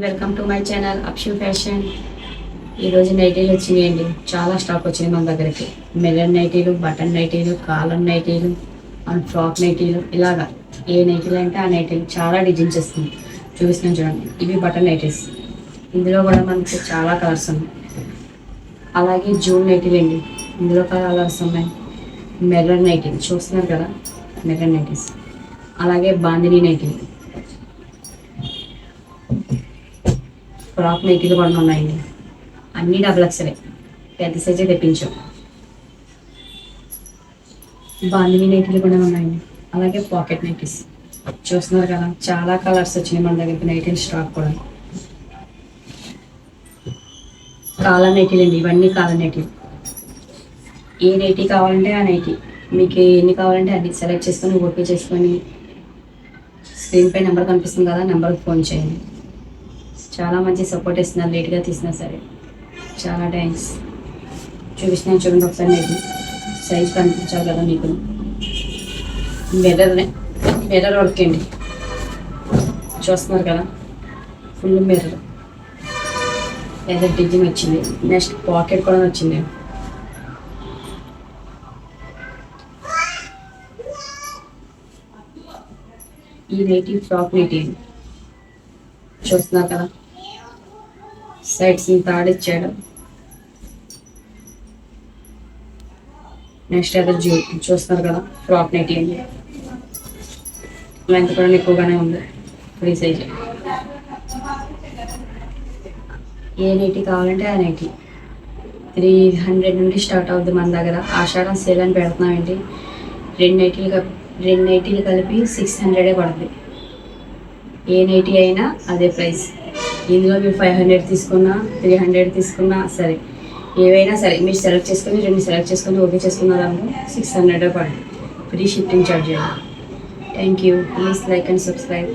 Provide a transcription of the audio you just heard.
Welcome to my channel Akshu fashion. ఈరోజు నైటీలు వచ్చినాయండి. చాలా స్టాక్ వచ్చినాయి మన దగ్గరికి. మెలన్ నైటీలు, బటన్ నైటీలు, కాలర్ నైటీలు అండ్ ఫ్రాక్ నైటీలు, ఇలాగా ఏ నైటీలు అంటే ఆ నైటీలు చాలా డిజైన్స్ వస్తుంది. చూపిస్తున్నాను చూడండి. ఇవి బటన్ నైటీస్. ఇందులో కూడా మనకి చాలా కలర్స్ ఉన్నాయి. అలాగే జూన్ నైటీలు అండి. ఇందులో కలర్స్ ఉన్నాయి. మెలన్ నైటీలు చూస్తున్నారు కదా, మెలన్ నైటీస్. అలాగే బాందిని నైటీలు, ఫ్రాక్ నైటీలు కూడా ఉన్నాయండి. అన్నీ డబుల్ ఎక్స్ఎల్, పెద్ద సైజే తెప్పించాం. బాందిని నైటీలు కూడా ఉన్నాయండి. అలాగే పాకెట్ నైటీస్ చూస్తున్నారు కదా, చాలా కలర్స్ వచ్చినాయి మన దగ్గరికి. నైటీలు స్టాక్ కూడా. కాలర్ నైటీలు అండి. ఇవన్నీ కాలర్ నైటీలు. ఏ నైటీ కావాలంటే ఆ నైటీ, మీకు ఎన్ని కావాలంటే అన్ని సెలెక్ట్ చేసుకొని ఓకే చేసుకొని స్క్రీన్ పై నెంబర్ కనిపిస్తుంది కదా, నెంబర్కి ఫోన్ చేయండి. చాలా మంచి సపోర్ట్ ఇస్తున్నారు. లేట్గా తీసినా సరే చాలా థ్యాంక్స్. చూపిస్తున్నాను చూడండి ఒకసారి. నైటీ సైజ్ కనిపించాలి కదా మీకు. మిర్రర్ వర్క్ అండి. చూస్తున్నారు కదా, ఫుల్ మిర్రర్. ఏదో డిజైన్ వచ్చింది. నెక్స్ట్ పాకెట్ కూడా వచ్చింది. ఈ నైటీ ఫ్రాక్ నైటీ చూస్తున్నారు కదా, సైడ్స్ తాడు ఇచ్చాడు. నెక్స్ట్ అయితే చూస్తున్నారు కదా, ఫ్రాక్ నైటీ అండి. లెంత్ కూడా ఎక్కువగానే ఉంది, ఫ్రీ సైజ్. ఏ నైటీ కావాలంటే ఆ నైటీ 300 నుండి స్టార్ట్ అవుద్ది మన దగ్గర. ఆషాఢం సేల్ అని పెడుతున్నామండి. రెండు నైటీలు కలిపి 600 పడుతుంది. ఏ నైటీ అయినా అదే ప్రైస్. ఇందులో మీరు 500 తీసుకున్నా, 300 తీసుకున్నా సరే, ఏవైనా సరే మీరు సెలెక్ట్ చేసుకొని, 2 సెలెక్ట్ చేసుకొని ఓకే చేసుకున్నారనుకో 600 పడుతుంది. Free shipping charge. Thank you. Please like and subscribe.